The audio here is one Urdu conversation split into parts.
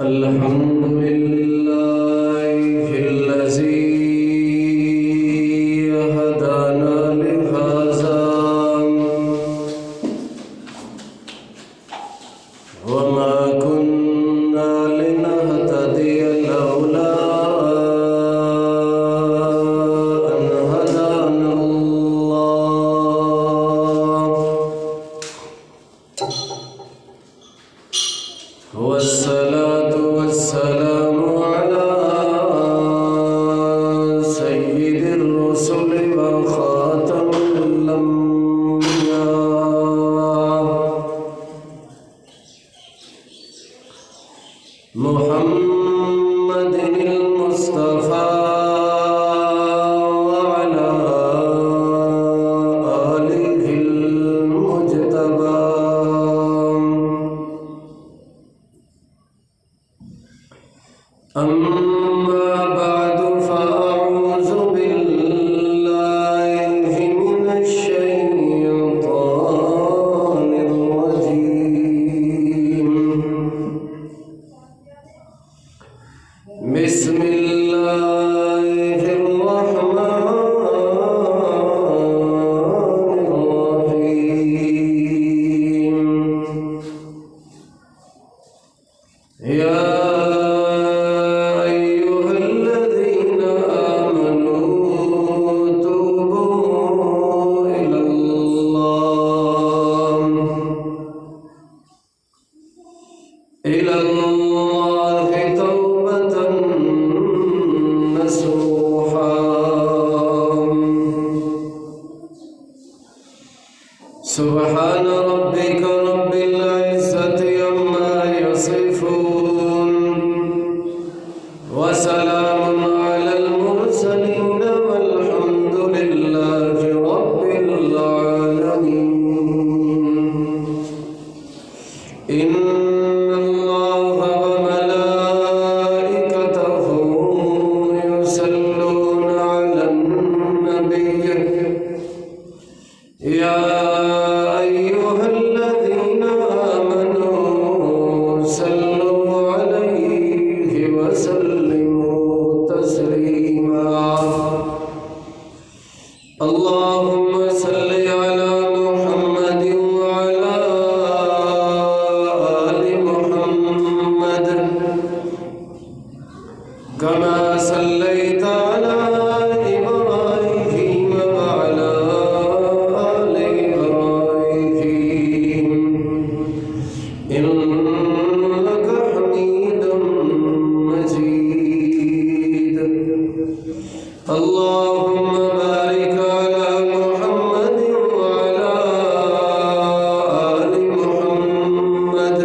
الحمد لله الذي هدانا لهذا وما كنا لنهتدي لولا أن هدانا الله والصلاة والسلام على سيد الرسل وخاتم الأنبياء محمد المصطفى وعلى آله المجتبى أما بعد فأعوذ بالله من الشيطان الرجيم بسم الله الرحمن الرحيم يا أيها الذين آمنوا توبوا إلى الله توبة نصوحا سبحان ربك رب العزة عما يصفون وسلام على المرسلين والحمد لله رب العالمين إن الله وملائكته يصلون على النبي يا أيها الذين آمنوا صلوا عليه وسلموا تسليما اللهم صل على محمد وعلى آل محمد كما صليت على إبراهيم وعلى آل إبراهيم إنك حميد مجيد اللهم بارك على محمد وعلى آل محمد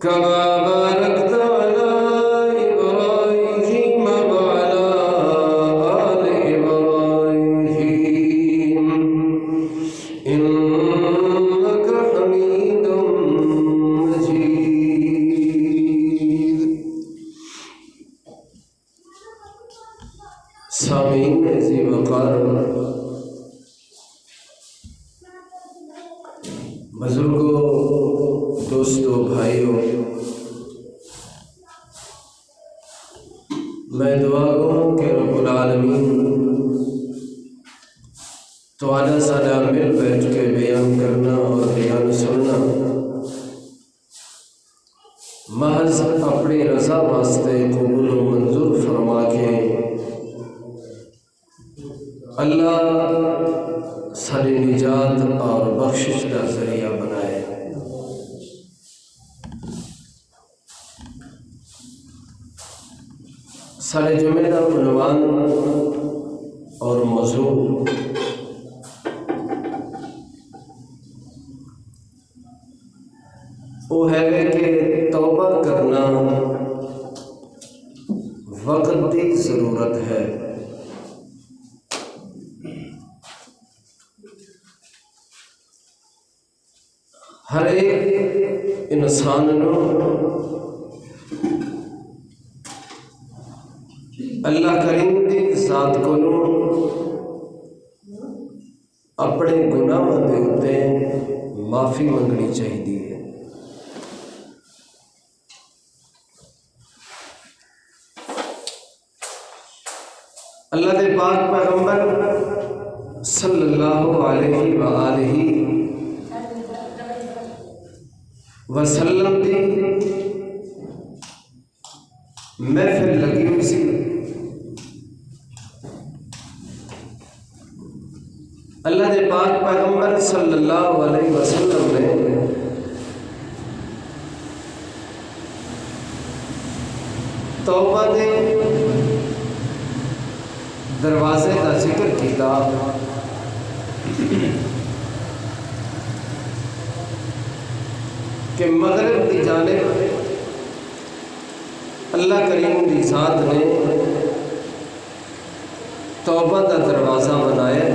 كما باركت على إبراهيم وعلى آل إبراهيم إنك حميد مجيد سامعین ذی وقار بزرگوں دوستوں بھائیوں میں دعا گوں کہ رب العالمین تو اعلیٰ سادہ مل بیٹھ کے بیان کرنا اور بیان سننا محض اپنی رضا واسطے قبول و منظور فرما کے اللہ ساری نجات اور بخشش کا ذریعہ بنائے۔ سارے جمعے کا عنوان اور موضوع وہ ہے کہ توبہ کرنا وقت کی ضرورت ہے۔ ہر ایک انسان نو اللہ کریم کی ذات کو اپنے گناہوں کے اتنے معافی منگنی چاہیے۔ اللہ دے پاک پیغمبر صلی اللہ علیہ وآلہ وسلم دی محفل لگی ہوئی سی۔ اللہ دے پاک پیغمبر صلی اللہ علیہ وسلم نے توبہ دے دروازے کا ذکر کیتا کہ مغرب کی جانب اللہ کریم کی ذات نے توبہ کا دروازہ بنایا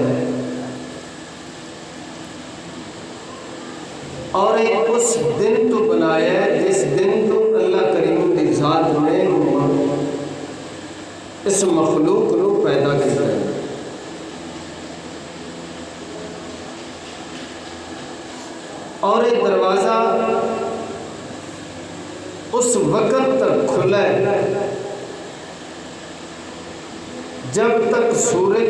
اور اس دن تو بنایا ہے جس دن تو اللہ کریم کی ذات نے اس مخلوق کو پیدا کیا ہے۔ اور یہ دروازہ اس وقت تک کھلا ہے جب تک سورج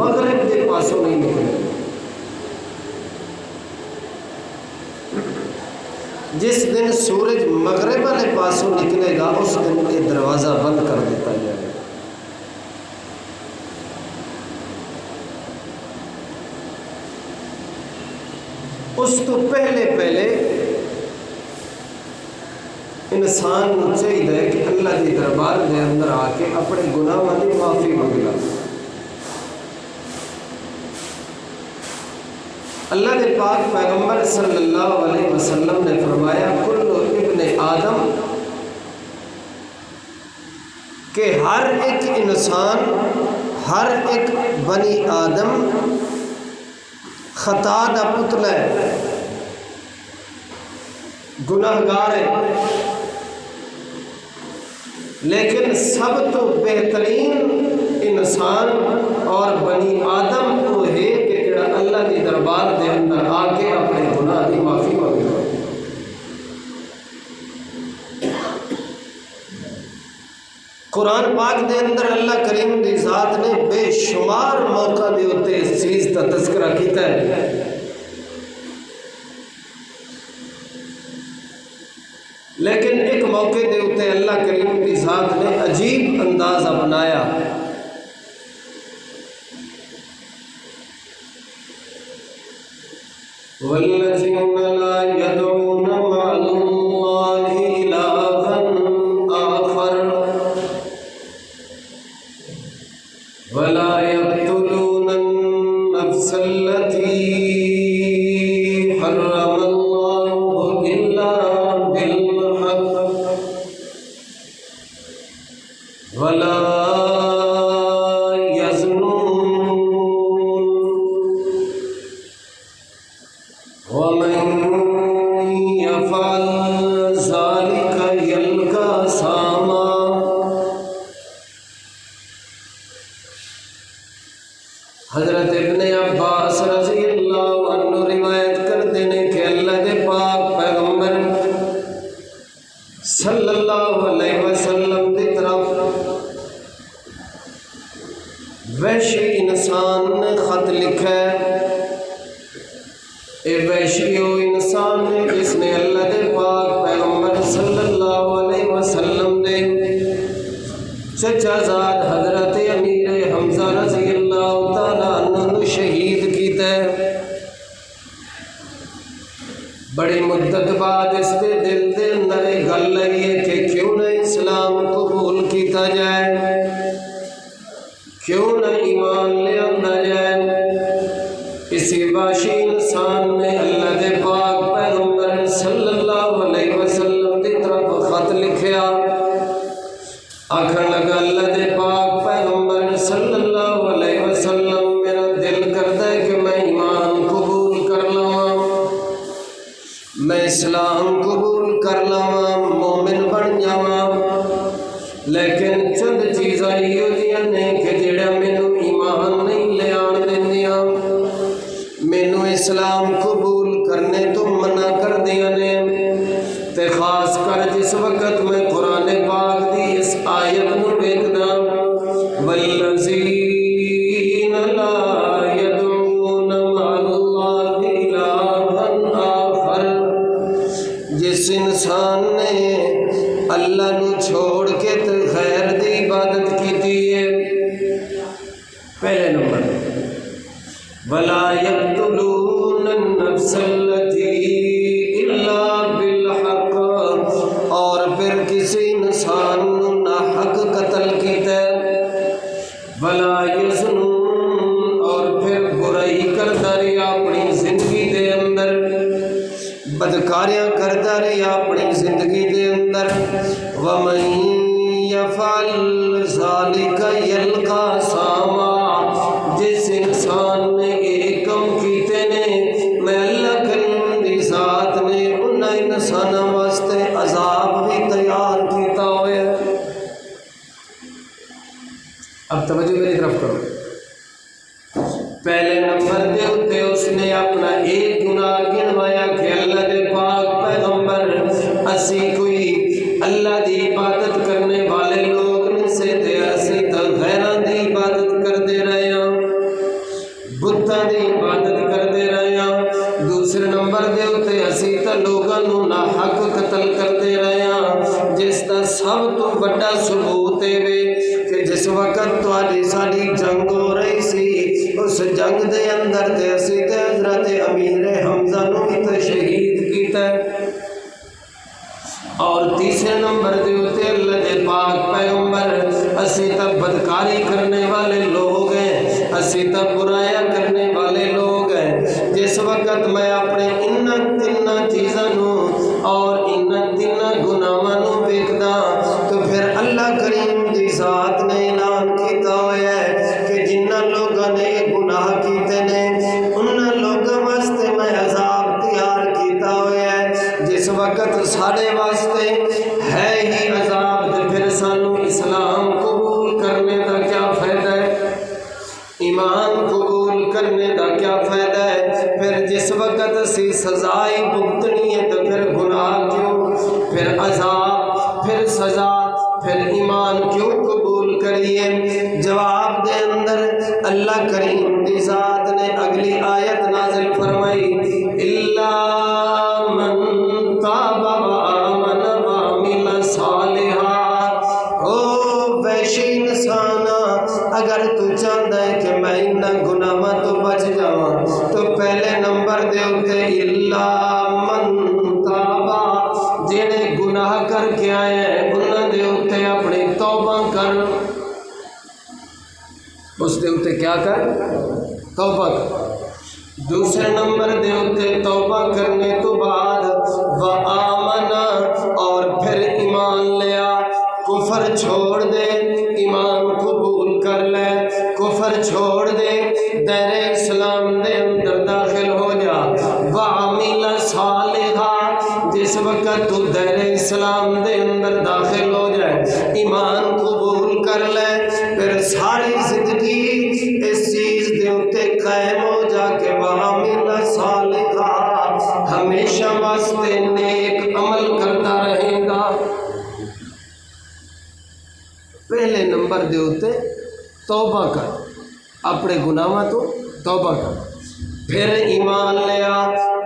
مغرب کے پاسوں نہیں نکلے۔ جس دن سورج مغرب والے پاسوں نکلے گا اس دن یہ دروازہ بند کر دیتا جائے گا۔ اس تو پہلے انسان چاہیے کہ اللہ کے دربار کے اندر آ کے اپنے گناہوں کی معافی منگلا۔ اللہ کے پاک پیغمبر صلی اللہ علیہ وسلم نے فرمایا کل ابن آدم کہ ہر ایک انسان، ہر ایک بنی آدم خطا دا پتلا ہے، گناہگار ہے، لیکن سب تو بہترین انسان اور بنی آدم وہ ہے کہ جڑا اللہ کے دربار دے اندر آ کے اپنے گناہ کی معافی مانگے۔ قرآن پاک دے اندر اللہ کریم کی ذات نے بے شمار موقع دے ہوتے اس چیز کا تذکرہ کیتا ہے، لیکن ایک موقع دے ہوتے اللہ کریم کی ذات نے عجیب انداز اپنایا۔ وَالَّذِينَ لَا يَدْعُونَ مَعَ اللَّهِ إِلَٰهًا آخَرَ وَلَا يَقْتُلُونَ النَّفْسَ الَّتِي حَرَّمَ اللَّهُ إِلَّا بِالْحَقِّ وَلَا ومن يفعل ذلك يلقى ساما۔ حضرت ابن عباس رضی اللہ عنہ روایت کرتے ہیں کہ اللہ دے پاک پیغمبر صلی اللہ علیہ وسلم کی طرف وحشی انسان نے خط لکھا ہے۔ اے وحشی و انسان ہے جس نے اللہ دے پاک پیغمبر صلی اللہ علیہ وسلم نے چچا زاد حضرت امیر حمزہ رضی اللہ تعالیٰ عنہ شہید کیتا ہے۔ بڑی مدت بعد اس دے دل دے اندر گل آئی ہے کہ کیوں نہ اسلام قبول کیتا جائے، کیوں نہ ایمان لے آندا جائے۔ اسی وحشی انسان نے اللہ دے پاک پیغمبر صلی اللہ علیہ وسلم کی طرف خط لکھیا، آکھن لگا اللہ دے پاک پیغمبر صلی اللہ علیہ وسلم میرا دل کرتا ہے کہ میں ایمان قبول کر لواں، میں اسلام قبول کر لواں، مومن بن جاواں، لیکن چند چیزاں یہ نے کہ جڑا مینوں ایمان نہیں لے آن دیندیاں، اسلام قبول کرنے تو منع کر دیا نے تے خاص کر جس وقت میں قرآن پاک دی اس آیت نو دیکھنا والذین لا یدعون مع اللہ الہا آخر، جس انسان نے اللہ نو چھوڑ کے تے غیر دی عبادت کی ہے، پہلے نمبر ولا یقتلون النفس التی الا بالحق، اور پھر کسی انسان نو ناحق قتل کیتا ہے، ولا یزنون، اور پھر برائی کرتا رہیا اپنی زندگی دے اندر، بدکاریاں کرتا رہیا اپنی زندگی دے اندر، ومن یفعل ذلک یلقا ساما، جس انسان نے ایک کم کیتے نے میں اللہ کریم دی ذات نے انہاں انساناں واسطے عذاب بھی تیار کیتا ہوئے ہے۔ اب توجہ میری طرف کرو، پہلے نمبر دے اتے اس نے اپنا ایک گناہ گنوایا کہ اللہ دے پاک پیغمبر اسی کوئی اللہ دی عبادت کرنے والے لوگ نہیں سے تے اسی تا غیراں دی عبادت کرتے رہے ہیں، بتاں دی عبادت کرتے رہے ہیں۔ دوسرے نمبر دے اتے اسی تا لوگاں نو ناحق قتل کرتے رہے ہیں، جس دا سب تو بڑا ثبوت ہے کہ جس وقت تواڈی ساری جنگ ہو رہی سی اس جنگ دے اندر تے اسی تے حضرت امیر حمزہ نو بھی تے شہید کیتا ہے۔ اور تیسرے نمبر دے ہوتے اللہ دے پاک پیغمبر اسی تب بدکاری کرنے والے لوگ ہیں، اسی تب برائیاں کرنے والے لوگ ہیں، جس وقت میں اپنے ان تین چیزاں نو اور ان تین گناہاں نو ویکھدا تو پھر اللہ کریم دی ذات نے اعلان کیتا ہوا ہے کہ جنہاں لوگاں نے گناہ کیتے نے انہاں لوگاں واسطے میں عذاب تیار کیتا ہوا ہے۔ جس وقت سارے واسطے ہے ہی عذاب تے پھر سانو اسلام قبول کرنے دا کیا فائدہ ہے، ایمان قبول کرنے دا کیا فائدہ ہے؟ پھر جس وقت اسی سزائی بھگتنی ہے تو پھر گناہ کیوں، پھر عذاب، پھر سزا، پھر ایمان کیوں قبول کریے؟ جواب دے اندر اللہ کریم دی ذات نے اگلی آیت نازل فرمائی الا من تاب وآمن وعمل صالحا۔ او وحشی انسان، اگر تو چاہتا ہے کہ میں انہاں گناہاں تو بچ جاواں تو پہلے نمبر دے اتے الا من تابا، جڑے گناہ کر کے آئے ہیں انہاں دے اتے اپنی توبہ کر، اس دے اتے کیا کر؟ توبہ کر۔ دوسرے نمبر دے اتے توبہ کرنے تو بعد وآمن، اور پھر ایمان لیا، کفر چھوڑ دے، ایمان قبول کر لے، کفر چھوڑ دے، دائرہ اسلام دے اندر داخل ہو جا۔ وعمل صالحا، جس وقت تو دائرہ اسلام دے اندر داخل ہو جائے، ایمان قبول کر لے، پھر ساری زندگی اس چیز دے اتے قائم ہو جا کہ وعمل صالحا، ہمیشہ واسطے نیک عمل کرتا رہے گا۔ پہلے نمبر دے اتے توبہ کر، اپنے گناہاں تو توبہ کر، پھر ایمان لیا۔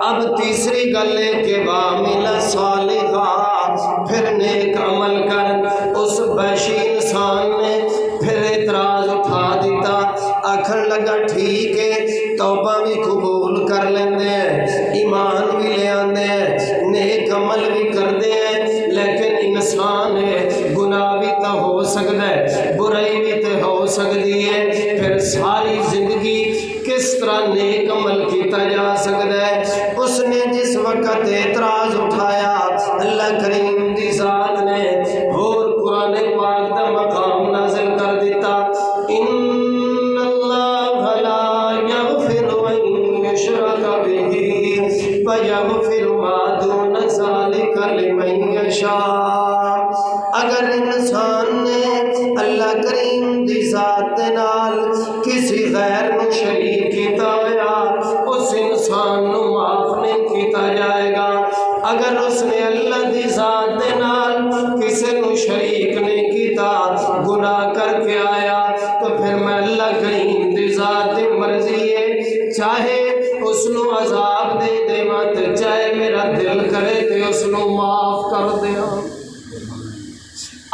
اب تیسری گل ہے کہ وعمل صالحا، پھر نیک عمل کر۔ اس وحشی انسان نے پھر اعتراض اٹھا دیتا، آکھن لگا ٹھیک ہے توبہ بھی قبول کر لیندے ہیں، ایمان بھی لے آندے ہیں، نیک عمل بھی کردے ہیں، لیکن انسان ہے گناہ بھی تو ہو سکتا ہے، برائی بھی تو ہو سکتی ہے، پھر ساری زندگی کس طرح نیک عمل کیتا جا سکتا ہے؟ اس نے جس وقت اعتراض اٹھایا اللہ کریم دی ذات نے اور قرآن پاک دا مقام نازل کر دیتا ان اللہ لا یغفر ان یشرک بہ ویغفر ما دون ذلک لمن یشاء۔ اگر انسان نے اللہ کریم دی ذات نال کسی غیر نو شریک کیتا ہوا، اس انسان کیتا جائے گا۔ اگر اس نے اللہ دی ذات دے نال کسے نو شریک نہیں کیتا، گناہ کر کے آیا، تو پھر میں اللہ کریم دی ذات دی مرضی ہے، چاہے اس نو عذاب دے دے مت، چاہے میرا دل کرے تے اس نو معاف کر دیا۔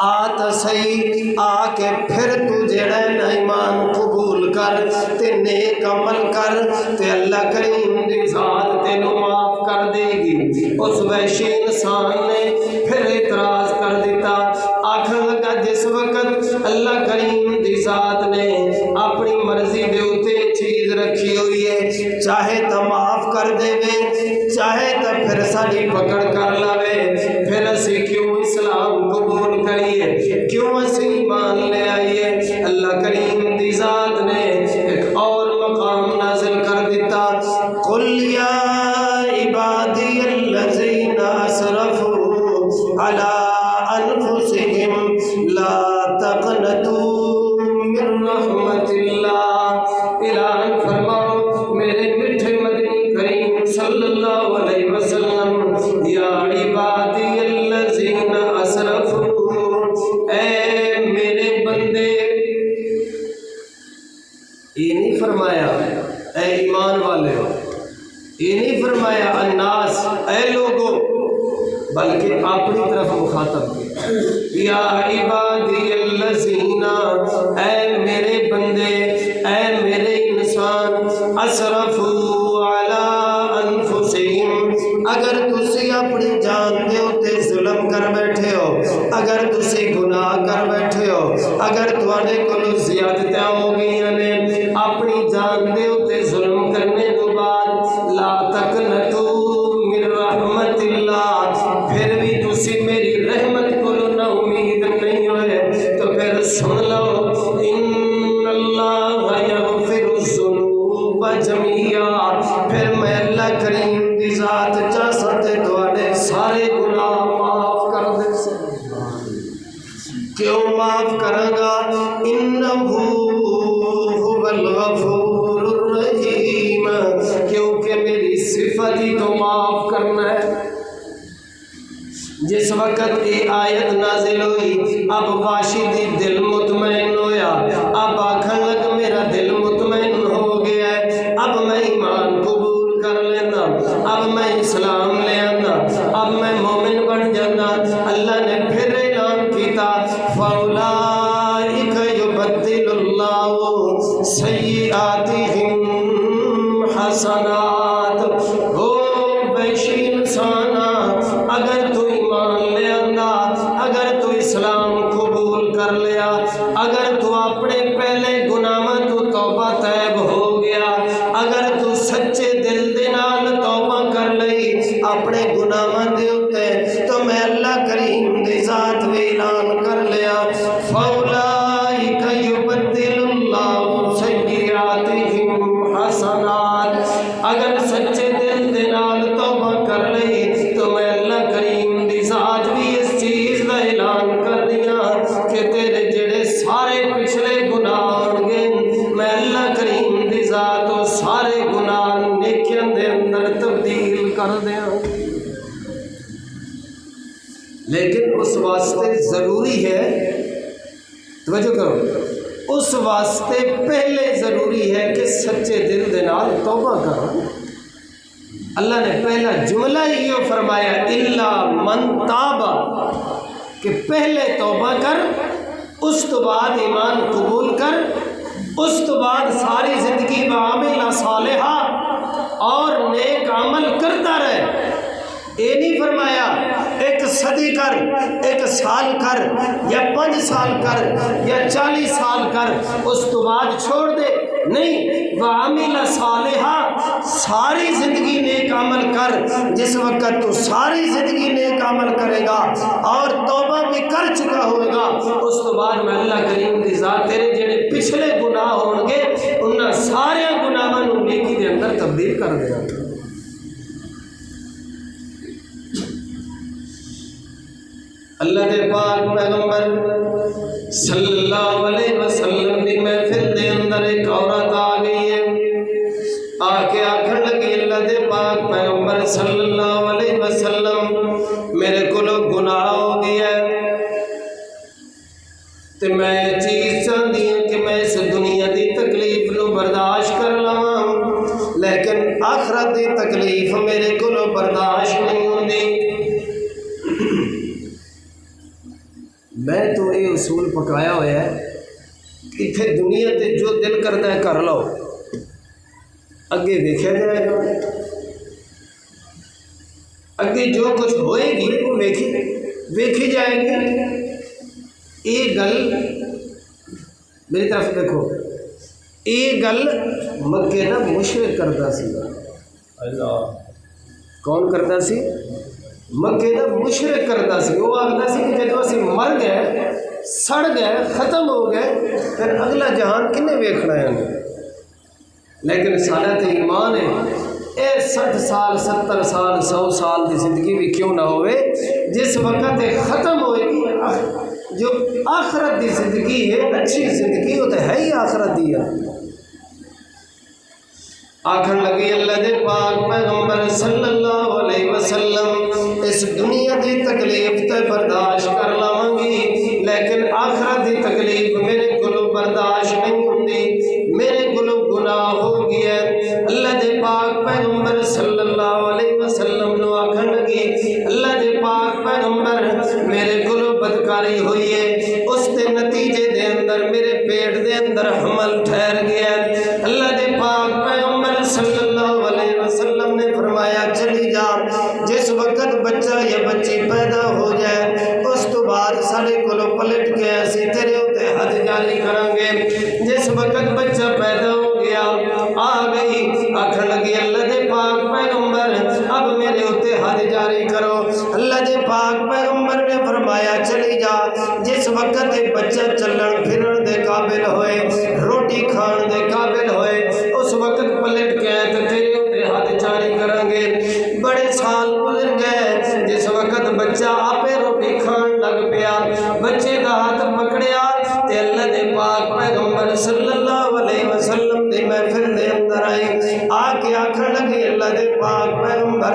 آتا صحیح آ کے پھر تو جڑا نا ایمان قبول کر تے نیک عمل کر تے اللہ کریم دی ذات تینو معاف کر دے گی۔ اس وحشی انسان نے پھر اعتراض کر دیتا، آخر لگا جس وقت اللہ کریم دی ذات نے اپنی مرضی دے اتے چیز رکھی ہوئی ہے، چاہے تو معاف کر دے وے، چاہے تو پھر ساری پکڑ کر لاوے، پھر اسی کیوں اسلام قبول کریے، کیوں اسی ایمان لے آئیے؟ اللہ کریم دی ذات نے ایک اور مقام نازل کر دیتا، قل یا عبادی الذین اسرفوا علی انفسهم لا تقنطوا من رحمت اللہ۔ اعلان فرماؤ میرے میٹھے مدنی کریم صلی اللہ علیہ وسلم، یا عبادی الذین اسرفوا، اے میرے بندے، یہ نہیں فرمایا اے ایمان والے ہو، یہ نہیں فرمایا الناس اے لوگو، بلکہ اپنی طرف مخاطب کیا، یا عبادی الذین، اے میرے بندے، اے میرے انسان، اسرفوا علی انفسہم، اگر تسی اپنی جان دے اتے ظلم کر بیٹھے ہو، اگر تسی گناہ کر بیٹھے ہو، اگر تواڈے کولوں زیادتیاں ہو گئیاں نے اپنی جان دے اتے ظلم کرنے تو بعد، لا تقنطوا من رحمت اللہ، پھر بھی تسی میری رحمت کولوں نا امید نہیں ہوئے، تو پھر سن لو، ان اللہ یغفر الذنوب جميعا، پھر میں اللہ کریم دی ذات چاہ سکتے تواڈے سارے گناہ معاف کر دے سے۔ کیوں معاف کروں گا؟ انہ هو الغفور الرحیم، کیونکہ میری صفت ہی تو معاف کرنا ہے۔ جس وقت یہ آیت نازل ہوئی، اب واشدی دل مطمئن ہویا، اب آکھن لگ میرا دل مطمئن ہو گیا ہے، اب میں ایمان قبول کر لینا، اب میں اسلام لے آنا، اب میں مومن بن جانا۔ اللہ نے پھر اعلان کیتا، فَأُولَٰئِكَ يُبَدِّلُ اللَّهُ سَيِّئَاتِهِمْ حَسَنَاتٍ۔ او بیشی انسانا، اگر تو ایمان لے آندا، اگر تو اسلام قبول کر لیا، اگر تو اپنے پہلے گناہاں تو توبہ طیب ہو گیا، اگر تو سچے دل دے نال توبہ کر لئی اپنے گناہاں دے اوتے، تو میں اللہ کریم دی ذات وی اعلان کر لیا، فَأُولَٰئِكَ يُبَدِّلُ اللَّهُ سَيِّئَاتِهِمْ حَسَنَاتٍ، اگر سچے دل دے نال توبہ کر لئی تو میں اللہ کریم دی ذات بھی اس چیز دا اعلان کر دیا کہ تیرے جڑے سارے پچھلے گناہ ہون گے، میں اللہ کریم دی ذات وہ سارے گناہ نیکیاں دے اندر تبدیل کر دیا۔ لیکن اس واسطے ضروری ہے، توجہ کرو، اس واسطے پہلے ضروری ہے کہ سچے دل دے نال توبہ کرو۔ اللہ نے پہلا جملہ یہ فرمایا، الا من تاب، کہ پہلے توبہ کر، اس تو بعد ایمان قبول کر، اس تو بعد ساری زندگی وعمل صالحہ اور نیک عمل کرتا رہے۔ یہ نہیں فرمایا ایک صدی کر، ایک سال کر، یا 5 سال کر، یا 40 سال کر، اس تو بعد چھوڑ دے، نہیں، وعمل صالحہ، ساری زندگی نیک عمل کر۔ جس وقت تو ساری زندگی نیک عمل کرے گا اور توبہ بھی کر چکا ہوئے گا، اس تو بعد میں اللہ کریم دی ذات تیرے جڑے پچھلے گناہ ہون گے انہاں سارے گناہاں نو نیکی دے اندر تبدیل کر دے گا۔ اللہ دے پاک پیغمبر صلی اللہ علیہ وسلم دی محفل دے اندر ایک عورت آ گئی ہے، آ کے آکھن لگی اللہ دے پاک پیغمبر صلی اللہ علیہ وسلم میرے کو گناہ ہو گیا تو میں چیز چاہتی ہوں کہ میں اس دنیا دی تکلیف نو برداشت کر لواں، لیکن آخرت دی تکلیف میرے کو برداشت نہیں ہوندی۔ میں تو یہ اصول پکایا ہوا ہے کہ اتنے دنیا تے جو دل کرتا ہے کر لو، اگے دیکھا جائے گا، اگے جو کچھ ہوئے گی وہ ویکھی جائے گی۔ یہ گل میری طرف دیکھو، یہ گل مکے دا مشرک کرتا سی۔ کون کرتا سی؟ مکے دا مشرک کرتا سی۔ وہ آخدا سی کہ جدو اسی مر گئے، سڑ گئے، ختم ہو گئے، پھر اگلا جہان کنے ویکھنا ہے؟ لیکن سارا تو ایمان ہے اے 60 سال 70 سال 100 سال کی زندگی بھی کیوں نہ ہوئے، جس وقت ختم ہوئے گی جو آخرت دی زندگی ہے، اچھی زندگی وہ تو ہے ہی آخرت دی ہے۔ آخر لگی اللہ دے پاک پیغمبر صلی اللہ علیہ وسلم اس دنیا دی تکلیف تے برداشت کر لواں گی، لیکن آخرت دی تکلیف میرے کو برداشت نہیں ہوندی، میرے کو گناہ ہو گیا۔ اللہ دے پاک پیغمبر صلی اللہ علیہ وسلم نو آخر لگی اللہ دے پاک پیغمبر میرے کو بدکاری ہوئی ہے، اس دے نتیجے دے اندر میرے پیٹ دے اندر حمل ٹھہر گیا۔ اللہ دے پاک پیغمبر صلی اللہ علیہ وسلم نے فرمایا چلی جا، جس وقت بچہ یا بچی پیدا ہو جائے اس تو بعد سارے کو پلٹ کے اسی تیرے ہوتے حد جاری کریں گے۔ جس وقت بچہ پیدا ہو گیا آ گئی، آخر لگی اللہ دے پاک پیغمبر اب میرے ہوتے حد جاری کرو۔ اللہ دے پاک پیغمبر نے فرمایا چلی جا، جس وقت بچہ چلن پھرن دے قابل ہوئے، روٹی کھان دے قابل ہوئے، اس وقت پلٹ کے تیرے ہوتے حد جاری کریں گے۔ بڑے سال گزر گئے، جس وقت بچہ آپے روٹی کھان لگ پیا، بچے کا ہاتھ پکڑیا تے اللہ دے پاک پیغمبر صلی اللہ علیہ وسلم دی محفل دے اندر آئی، آ کے آخر لگی اللہ دے پاک پیغمبر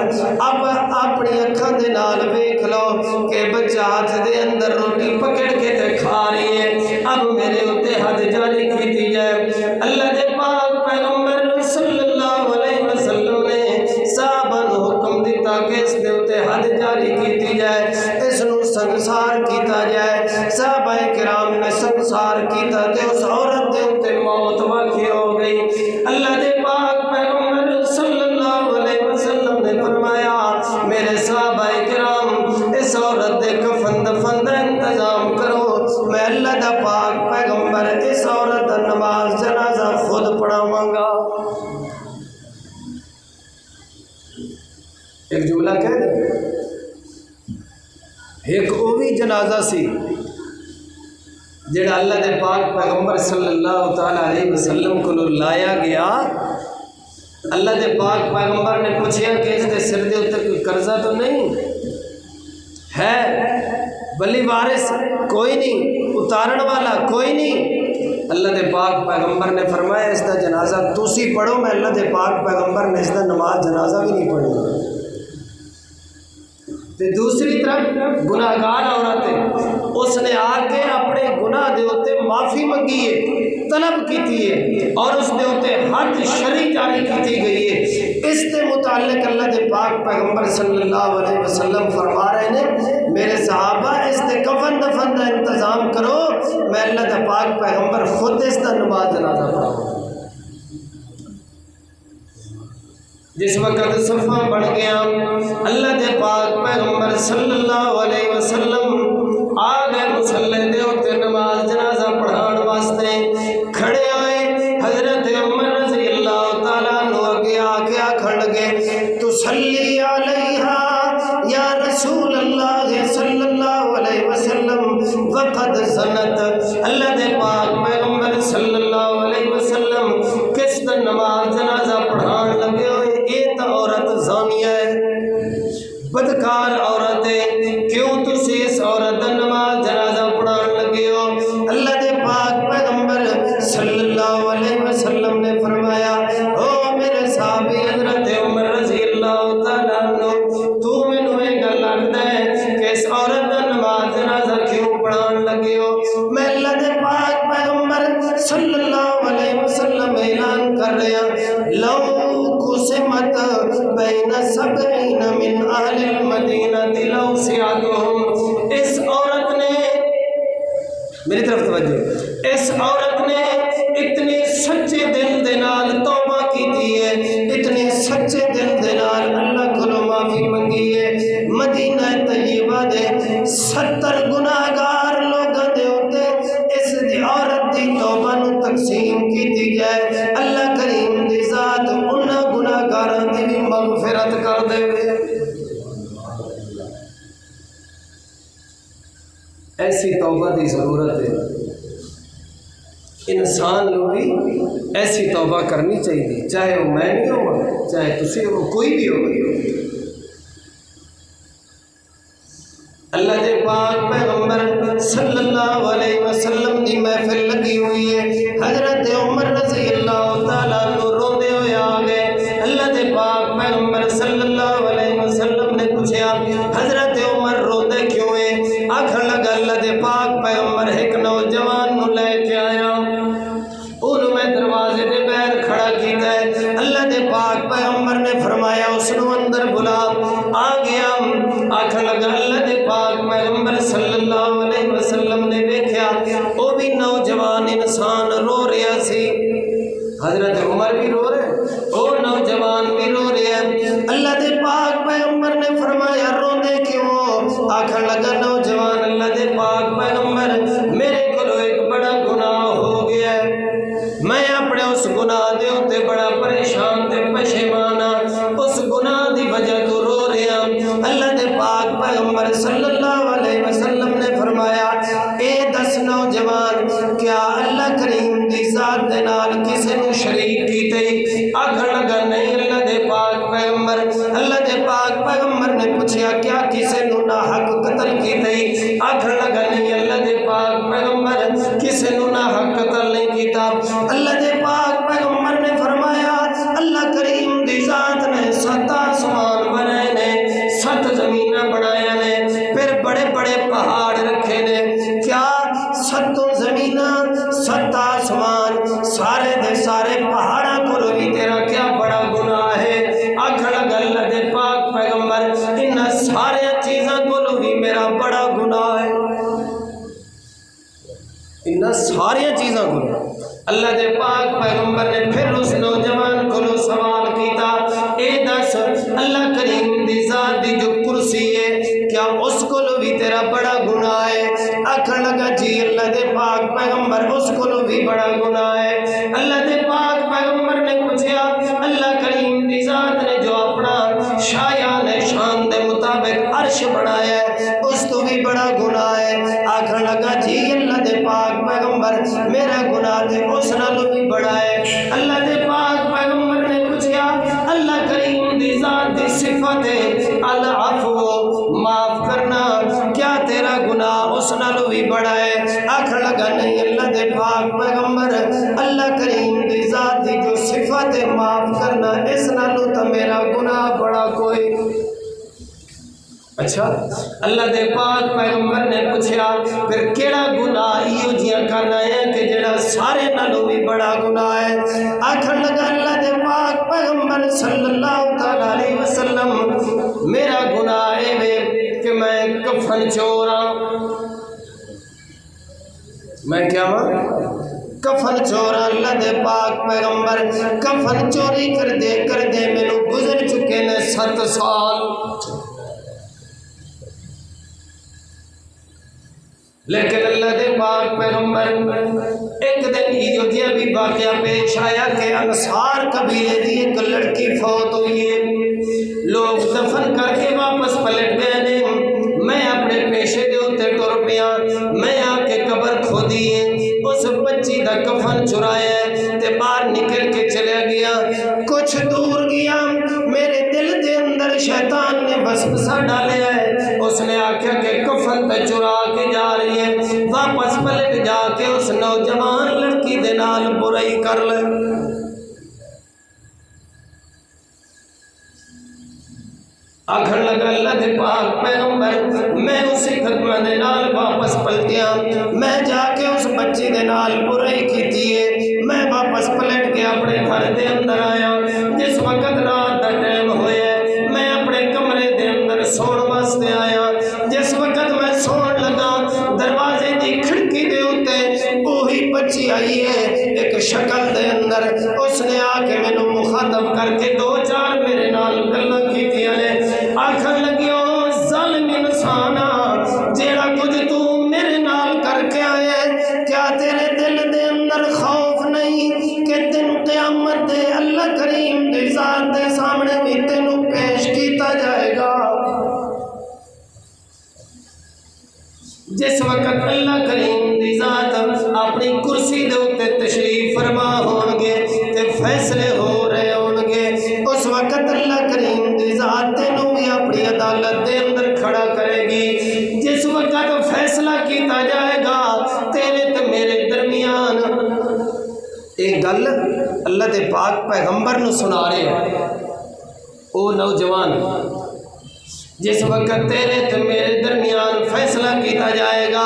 اب اپنی اکھاں دے نال ویکھ لو کہ بچہ ہاتھ دے اندر روٹی پکڑ کے تے کھا رہی ہے، اب میرے ہوتے حد جاری کیتی جائے۔ اللہ دے پاک پیغمبر صلی اللہ علیہ وسلم نے صحابہ نو حکم دیتا کہ اس دے ہوتے حد جاری کیتی جائے، اس نو سنسار کیتا جائے۔ صحابہ کرام نے سنسار کیتا تے اس عورت دے ہوتے موت واقع ہو گئی۔ اللہ دے پاک پیغمبر صلی اللہ علیہ وسلم نے فرمایا میرے صحابہ کرام اس عورت دے کفن دفن دا انتظام کرو، میں اللہ دا پاک پیغمبر اس عورت دا نماز جنازہ خود پڑھاواں گا۔ ایک جملہ کہہ دیں، ایک اوہی جنازہ سی جڑا اللہ دے پاک پیغمبر صلی اللہ تعالیٰ علیہ وسلم کو لایا گیا۔ اللہ دے پاک پیغمبر نے پوچھا کہ اس دے سر دے اتر کوئی قرضہ تو نہیں ہے، ولی وارث کوئی نہیں، اتارن والا کوئی نہیں۔ اللہ دے پاک پیغمبر نے فرمایا اس دا جنازہ تسی پڑھو، میں اللہ دے پاک پیغمبر نے اس دا نماز جنازہ بھی نہیں پڑھی۔ دوسری طرف گناہگار عورت ہے، اس نے آ کے اپنے گناہ دے ہوتے معافی منگی ہے، طلب کیتی ہے، اور اس دے ہوتے حد شرعی جاری کیتی گئی ہے۔ اس کے متعلق اللہ دے پاک پیغمبر صلی اللہ علیہ وسلم فرما رہے ہیں میرے صحابہ اس دے کفن دفن کا انتظام کرو، میں اللہ دے پاک پیغمبر خود اس کا نماز جنازہ پڑھاؤں۔ جس وقت صفحہ بڑھ گیا اللہ دے پاک پیغمبر صلی اللہ علیہ وسلم آ گئے مسلح دے ہوتے نماز جنازہ پڑھان واسطے کھڑے ہوئے۔ حضرت عمر رضی اللہ تعالیٰ عنہ اگے آ کے آکھن لگے تصلی علیہا یا رسول اللہ صلی اللہ علیہ وسلم وقد زنت۔ اللہ دے پاک پیغمبر صلی اللہ علیہ وسلم کس دن نماز جنازہ پڑھان لگے ہوئے، ایت عورت زانیہ ہے، بدکار عورت ہے، کیوں تسی اس عورت نماز جنازہ پڑھان لگے ہو؟ اللہ دے پاک پیغمبر صلی اللہ علیہ وسلم نے فرمایا او میرے صحابی حضرت عمر رضی اللہ تعالیٰ بین سبعین من اہل المدینہ لو سیادہم، اس عورت نے، میری طرف توجہ، اس عورت نے اتنی سچے دل دے نال توبہ کی ہے، اتنی سچے دل دے نال اللہ کو معافی منگی ہے، مدینہ طیبہ دے 70 گناہگار لوگاں دے اوتے اس دی عورت دی توبہ نو تقسیم کیتی جائے، اللہ کریم دی ذات انہاں گناہگاراں دی بھی مغفرت کر دے۔ ایسی توبہ دی ضرورت ہے، انسان کو بھی ایسی توبہ کرنی چاہیے، چاہے وہ میں نہیں ہو، چاہے تسی ہو، کوئی بھی ہو۔ اللہ دے پاک پیغمبر صلی اللہ علیہ وسلم دی محفل لگی ہوئی ہے، حضرت عمر رضی اللہ تعالیٰ عنہ روندے ہوئے آ گئے، اللہ دے پاک پیغمبر صلی اللہ علیہ وسلم نے پوچھا حضرت عمر روندے کیوں ہیں؟ آکھن لگا اللہ دے پاک پیغمبر ایک نوجوان نو لے کے آیا، انہوں میں دروازے دے باہر کھڑا کیتا ہے، اللہ دے پاک پیغمبر نے فرمایا اس نو اندر بلا، آ گیا، آکھن لگا اللہ دے پاک پیغمبر صلی اللہ علیہ وسلم نے دیکھا وہ بھی نوجوان انسان رو رہا سی، حضرت عمر بھی رو رہے، وہ نوجوان بھی رو رہے ہیں، اللہ دے پاک پیغمبر نے فرمایا روندے کیوں؟ آکھن لگا نوجوان اللہ دے پاک پیغمبر میرے کو ایک بڑا گناہ ہو گیا ہے، میں اپنے اس گناہ دے ہوتے بڑا پریشان تے پشیمان ہاں، اس گناہ دی وجہ تو رو رہا ہوں۔ اللہ دے پاک پیغمبر صلی اللہ علیہ وسلم نے فرمایا اے 10 نوجوان کیا اللہ کریم دی ذات دے نال کسی نو شریک کیتے؟ آکھن لگا نہیں اللہ دے پاک پیغمبر، اللہ دے پاک پیغمبر نے پوچھا کیا کسی نو ناحق قتل کیتے؟ آکھن لگا نہیں اللہ دے پاک پیغمبر کسی نو ناحق قتل نہیں کیتا، اللہ دے پاک پیغمبر نے فرمایا اللہ کریم دی ذات نے 7 آسمان بنائے نے، 7 زمیناں بنایا نے، پھر بڑے بڑے پہاڑ رکھے نے، کیا 7 زمیناں 7 آسمان سارے دے سارے پہاڑاں کو بھی تیرا کیا بڑا گناہ ہے؟ آکھن لگا اللہ دے پاک پیغمبر ان سارے چیزاں کو بھی میرا بڑا گناہ ہے، ان ساری چیزاں کو۔ اللہ دے پاک پیغمبر نے پھر اس نوجوان کو سوال کیتا اے 10 اللہ کریم دی ذات دی جو کرسی ہے کیا اس کو بھی تیرا بڑا گناہ ہے؟ آکھن لگا جی اللہ دے پاک پیغمبر اس کو بھی بڑا گناہ ہے۔ اللہ دے پاک پیغمبر نے پوچھا اللہ کریم دی ذات نے جو اپنا شایان شان دے مطابق عرش بنایا ہے اس تو بھی بڑا گناہ ہے۔ آکھن لگا جی اللہ دے پاک پیغمبر میرا گناہ تے اس نالوں بھی بڑا ہے۔ اللہ دے پاک پیغمبر نے پوچھا اللہ کریم دی ذات دی صفت ہے العفو معاف کرنا، کیا تیرا گناہ اس نالوں بھی بڑا ہے؟ آکھن لگا نہیں اللہ دے پاک پیغمبر اللہ کریم دی ذات دی جو صفت ہے معاف کرنا اس نالوں تو میرا گناہ بڑا کوئی۔ اچھا اللہ دے پاک پیغمبر نے پوچھا پھر کیڑا گناہ ایو جیاں کرنا ہے کہ جڑا سارے نالوں بھی بڑا گناہ ہے؟ آکھن لگا اللہ دے پاک پیغمبر صلی اللہ تعالی علیہ وسلم میرا گناہ ہے کہ میں کفن چوراں، میں کیا ہوں کفن چوراں۔ اللہ دے پاک پیغمبر کفن چوری کر دے میرے گزر چکے نے 7 سال، لیکن اللہ دے پاک پیغمبر ایک دن یہ جی بھی واقعہ پیش آیا کہ انصار قبیلے دی ایک لڑکی فوت ہوئی ہے، لوگ دفن کر کے واپس پلٹ گئے نے، میں اپنے پیشے دے اوتے ٹر پیا، میں آ کے قبر کھودی ہے، اس بچی دا کفن چرایا ہے تے باہر نکل کے چلے گیا، کچھ دور گیا میرے دل دے اندر شیطان نے وسوسہ ڈالیا ہے، اس نے آکھیا کہ کفن تے چرا کے جا رہی ہے، واپس پلٹ جا کے اس نوجوان لڑکی دے نال برائی کر لے۔ آکھن لگا اللہ دے پاک پیغمبر میں اسی خدمہ دے نال واپس پلٹیا، میں جا کے اس بچی دے نال برائی کیتی ہے، میں واپس پلٹ کے اپنے گھر دے اندر آیا، جس وقت رات دا ٹائم جس وقت اللہ کریم دی ذات اپنی کرسی دے اوتے تشریف فرما ہون گے تے فیصلے ہو رہے ہون گے، اس وقت اللہ کریم دی ذات تینوں بھی اپنی عدالت دے اندر کھڑا کرے گی۔ جس وقت فیصلہ کیتا جائے گا تیرے تے میرے درمیان، ایک گل اللہ دے پاک پیغمبر نو سنا رہے ہیں او نوجوان، جس وقت تیرے تے میرے درمیان فیصلہ کیتا جائے گا،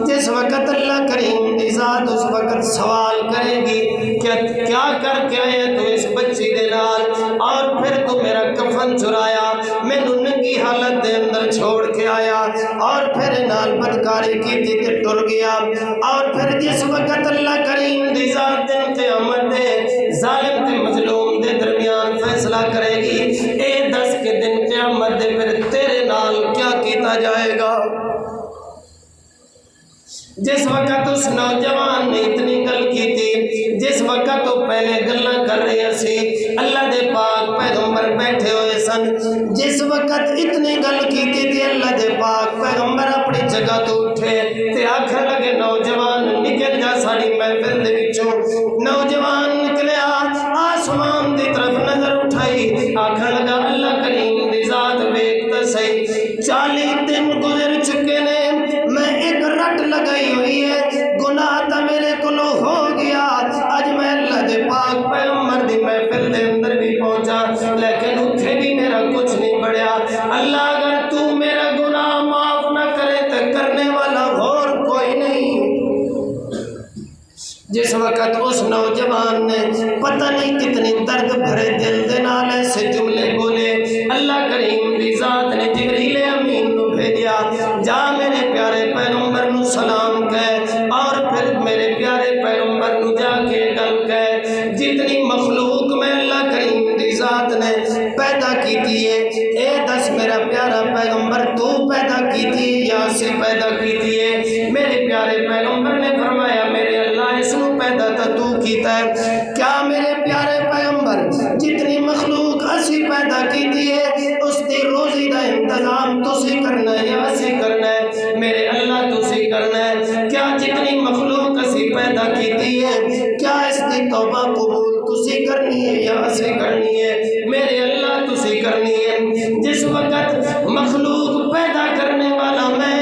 جس وقت اللہ کریم دی ذات اس وقت سوال کرے گی کہ کیا کر کے آیا تو اس بچی دے نال، اور پھر تو میرا کفن چرایا، میں ننگی حالت دے اندر چھوڑ کے آیا، اور پھر نال بدکاری کی تے ٹر گیا، اور پھر جس وقت اللہ کریم دی ذات دن قیامت دے ظالم تے مظلوم دے درمیان فیصلہ کرے گی، اے دس کے دن قیامت دے پھر تیرے نال کیا کیتا جائے گا۔ جس وقت اس نوجوان نے اتنی گل کی تھی، جس وقت تو پہلے گلاں کر رہے سی، اللہ دے پاک پیغمبر بیٹھے ہوئے سن، جس وقت اتنی گل کی تھی اللہ دے پاک پیغمبر اپنی جگہ تو اٹھے تے آکھن لگے نوجوان نکل جا ساری محفل دے وچوں۔ نوجوان نکلیا، آسمان دی طرف نظر اٹھائی، آکھن لگا اللہ کریم دی ذات ویکھ تے صحیح 40 دن گزر چکے نے، میں ایک رٹ لگائی ہوئی ہے، گناہ تا میرے کولوں ہو گیا، اج میں اللہ دے پاک پیغمبر دی محفل دے اندر بھی پہنچا لیکن اتھے بھی میرا کچھ نہیں بڑھیا۔ اللہ اگر تو میرا گناہ معاف نہ کرے تو کرنے والا اور کوئی نہیں۔ جس وقت اس نوجوان نے پتہ نہیں کتنی درد بھرے دل دے نال ایسے جملے بولے، اللہ کریم دی ذات نے جبریل امین نو بھیجا، جا میرے پیارے پیغمبر نو سلام کہہ، اور پھر میرے پیارے پیغمبر نو جا کے گل کہہ، جتنی مخلوق میں اللہ کریم دی ذات نے پیدا کی تھی ہے، اے دس میرا پیارا پیغمبر تو پیدا کی تھی یا سے پیدا کی تھی ہے؟ میرے پیارے پیغمبر نے فرمایا میرے اللہ اس نو پیدا تا تو کیتا ہے۔ کیا میرے پیارے پیغمبر جتنی مخلوق اسی پیدا کی تھی ہے اس دی روزی دا انتظام تسی کرنا ہے یا اسی کرنا ہے؟ میرے اللہ تسی کرنا ہے۔ کیا جتنی مخلوق اسی پیدا کی تھی ہے کیا اس دی توبہ قبول تسی کرنی ہے یا اسی کرنی ہے؟ میرے اللہ تسی کرنی ہے۔ جس وقت مخلوق پیدا کرنے والا میں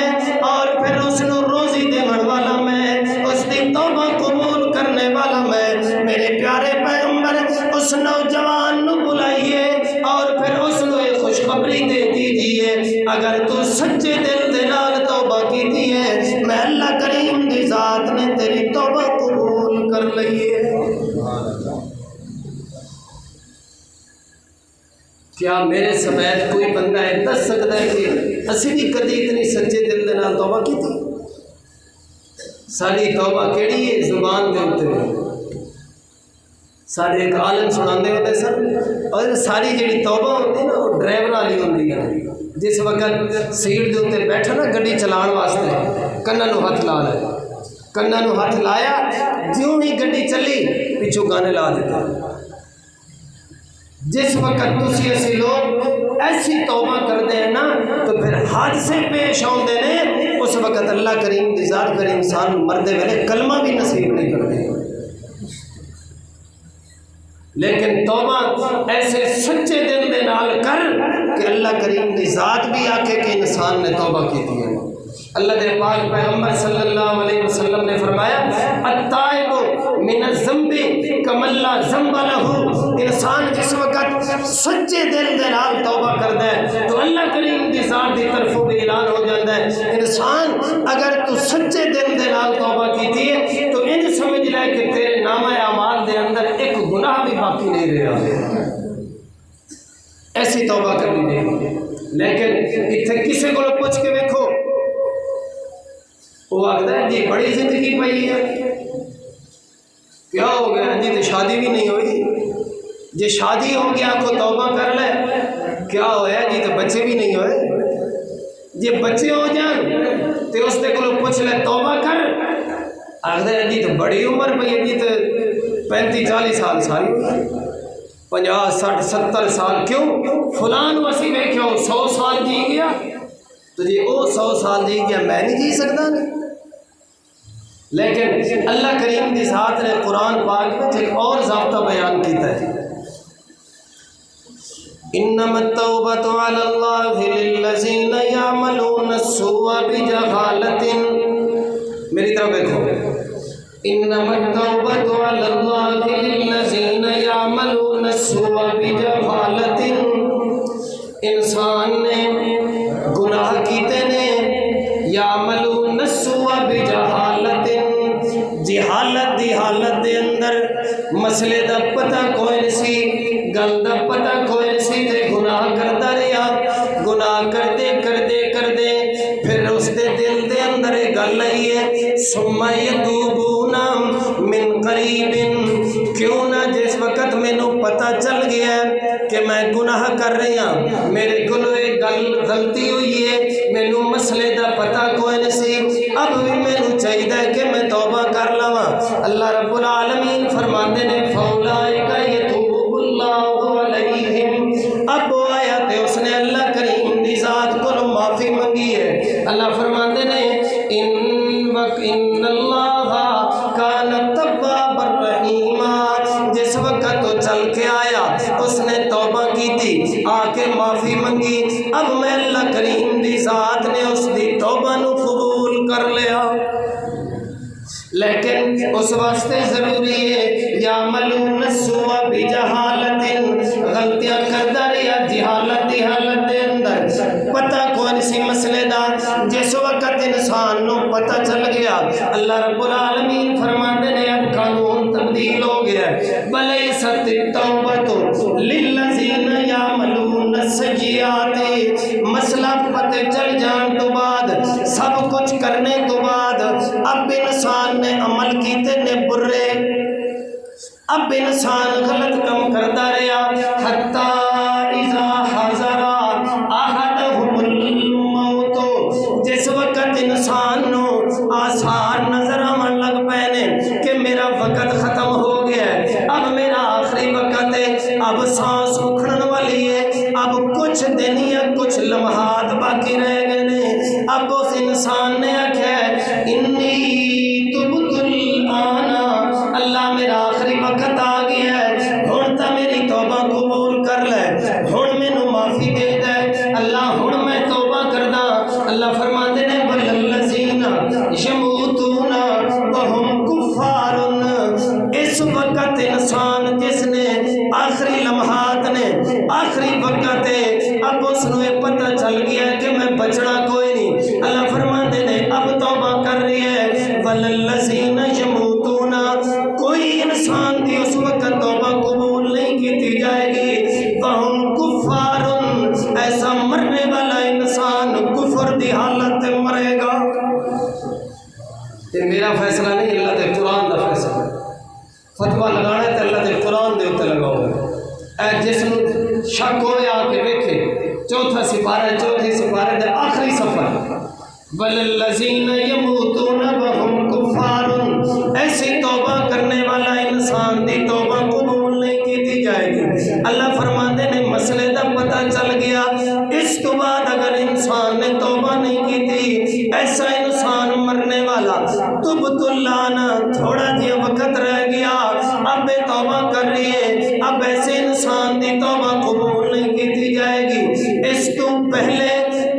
اور پھر اس نو روزی دیون والا میں، اس دی توبہ قبول کرنے والا میں، میرے پیارے پیغمبر اس نوجوان نو بلائیے اور پھر اس نو ایک خوشخبری دے دیجئے، اگر تو سچے دل دے نال توبہ کیتی ہے میں اللہ کریم دی ذات نے تیری توبہ قبول کر لئی ہے۔ کیا میرے سمیت کوئی بندہ ہے دس سکتا ہے کہ اسی بھی کدی اتنی سچے دل دے نال توبہ کی تھی؟ ساری توبہ کیڑی ہے؟ زبان دے اوتے سارے ایک عالم سناندے ہوتے سن، اور ساری جڑی توبہ ہوتی نا وہ ڈرائیور والی ہوندی ہے۔ جس وقت سیٹ دے اوتے بیٹھا نا گڈی چلان واسطے کناں نو ہاتھ لا لے، کناں نو ہاتھ لایا، جیوں ہی گڈی چلی پچھوں گانے لا دیتا۔ جس وقت تسی اسی لوگ ایسی توبہ کرتے ہیں نا تو پھر حادثے پیش ہوندے نے، اس وقت اللہ کریم دی ذات کر انسان مردے ویلے کلمہ بھی نصیب نہیں کرتے، لیکن توبہ ایسے سچے دل دے نال کر کہ اللہ کریم دی ذات بھی آکے کہ انسان نے توبہ کی تھی ہے۔ اللہ دے پاک پیغمبر صلی اللہ علیہ وسلم نے فرمایا التائب من الذنب کمن لا ذنب لہ، انسان جس وقت سچے دل دے نال توبہ کرتا ہے تو اللہ کریم دی ذات دی طرفوں بھی اعلان ہو جاتا ہے، انسان اگر تو سچے دل دے نال توبہ کیتی ہے تو ان سمجھ لے کہ تیرے نامہ اعمال دے اندر ایک گناہ بھی باقی نہیں رہا، ایسی توبہ کرنی نہیں۔ لیکن اتنے کسی کو پوچھ کے دیکھو، وہ آخر ہے جی بڑی زندگی پائی ہے، کیا ہو گیا جی تو شادی بھی نہیں ہوئی، جی شادی ہو گیا کو توبہ کر لے، کیا ہویا جی تو بچے بھی نہیں ہوئے، جی بچے ہو جان تو اس دے کو پوچھ لے توبہ کر، آخر ہے جی تو بڑی عمر پہ جی تو 35-40 سال ساری ہوئی، 50-60-70 سال، کیوں فلان وسی میں کیوں 100 سال جی گیا تو جی وہ 100 سال جی گیا میں نہیں جی سکتا نہیں. لیکن اللہ کریم کی ذات نے قرآن پاک میں ایک اور ضابطہ بیان کیتا ہے. انما التوبۃ علی اللہ للذین یعملون السوء بجہالۃ. میری طرف دیکھو. انما التوبۃ علی اللہ للذین یعملون السوء بجہالۃ. انسان نے گناہ کیتے نے یعملون السوء بجہالۃ، جہالت دی حالت دے اندر مسئلے دا پتہ کوئی نہیں سی، گل دا پتہ کوئی نہیں سی تے گناہ کرتا رہیا. گناہ کرتے کرتے کرتے پھر اس دے دل دے اندر ایک گل آئی ہے ثم یتوبون من قریب. کیوں نہ جس وقت مینوں پتہ چل گیا کہ میں گناہ کر رہی ہاں، میرے کولوں ایک غلطی ہوئی ہے، مینوں مسئلے دا پتہ کوئی نہیں سی، اب بھی مینوں چاہیے کہ میں توبہ کر لواں. اللہ رب العالمین فرماندے نے فاولئک یتوب اللہ علیہم. اب وہ آیا تے اس نے اللہ کریم دی ذات کو معافی منگی ہے. اللہ فرماندے نے ان اللہ کان توابا رحیما. جس وقت تو چل کے آیا اس نے توبہ کی تھی، آ کے معافی منگی، اب میں اللہ کریم دی ذات نے اس دی توبہ نو قبول کر لیا. لیکن اس واسطے ضروری ہے یعملون السوء بجہالۃ، غلطیاں کرتا رہیا جہالت دی حالت دے اندر، پتہ کوئی نہیں سی مسئلے دا. جس وقت انسان نو پتہ چل گیا اللہ رب العالمین فرماندے نے اب قانون تبدیل ہو گیا. ولیست التوبۃ للذین یعملون السیئات. مسئلہ پتہ چل جان تو بعد، سب کچھ کرنے تو بعد، اب انسان نے عمل کیتے نے برے، اب انسان غلط کم کرتا رہا حتی اذا حضر احدہم الموت. جس وقت انسان نو آثار نظر آن لگ پے نے کہ میرا وقت ختم ہو گیا ہے، اب میرا آخری وقت ہے، اب سانس اکھڑن والی ہے، اب کچھ دن یا کچھ لمحات باقی رہ گئے نے. اب اس انسان نے آکھیا انی تبت الآن، اللہ میرا آخری وقت آ گیا ہے، ہن تا میری توبہ قبول کر لے، ہن مینوں معافی دے دے اللہ، ہن میں توبہ کردا. اللہ فرماندے نے والذین یموتون وہم کفار. اس وقت انسان جس نے آخری لمحات نے آخری وقت ہے، اب اس نو یہ پتہ چل گیا کہ میں بچنا کوئی نہیں، اللہ فرماندے نے اب توبہ کر رہی ہے. والذین یموتون، کوئی انسان دی اس وقت توبہ قبول نہیں کی جائے گی. وہم کفار، ایسا مرنے والا انسان کفر دی حالت مرے گا. یہ میرا فیصلہ نہیں، اللہ دے قرآن دا فیصلہ ہے. فتویٰ لگانا ہے تو اللہ دے قرآن دے اتنے لگاؤ. اے جس نو شک ہوئے آ کے دیکھے چوتھا سپارہ، چوتھی سپارے دے آخری صفحہ والذین یموتون وہم کفار. ایسی توبہ کرنے والا انسان دی توبہ قبول نہیں کی جائے گی. اللہ فرماتے نے مسئلے دا پتہ چل گیا، اس تو بعد اگر انسان نے توبہ نہیں کی تھی، ایسا انسان مرنے والا تبت اللہ، تھوڑا جیا وقت رہ گیا، اب توبہ کر رہی ہے، اب ایسے انسان دی توبہ قبول نہیں کی جائے گی. اس تو پہلے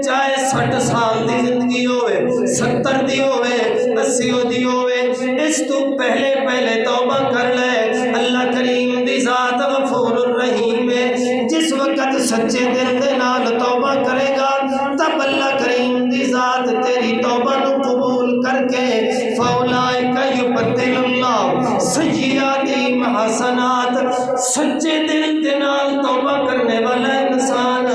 چاہے 60 سال دی زندگی ہوئے، 70 دی ہوئے، 80 دی ہوئے، اس تو پہلے توبہ کر لے. اللہ کریم دی ذات غفور الرحیم ہے. جس وقت سچے دل دے نال توبہ کرے گا، تب اللہ کریم دی ذات تیری توبہ نو قبول کر کے فاولئک یبدل اللہ سیئاتہم حسنات. سچے دل دے نال توبہ کرنے والا انسان،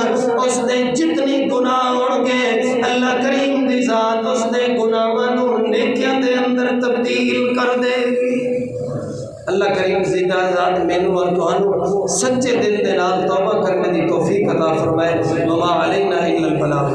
اس دے جتنی گناہ ہون گے، اللہ کریم دی ذات اس دے گناہاں نو نیکیاں دے اندر تبدیل کر دے گی. اللہ کریم زندہ ذات مینوں اور تہانوں سچے دل دے نال توبہ کرنے دی توفیق عطا فرمائے. وما علینا الا البلاغ.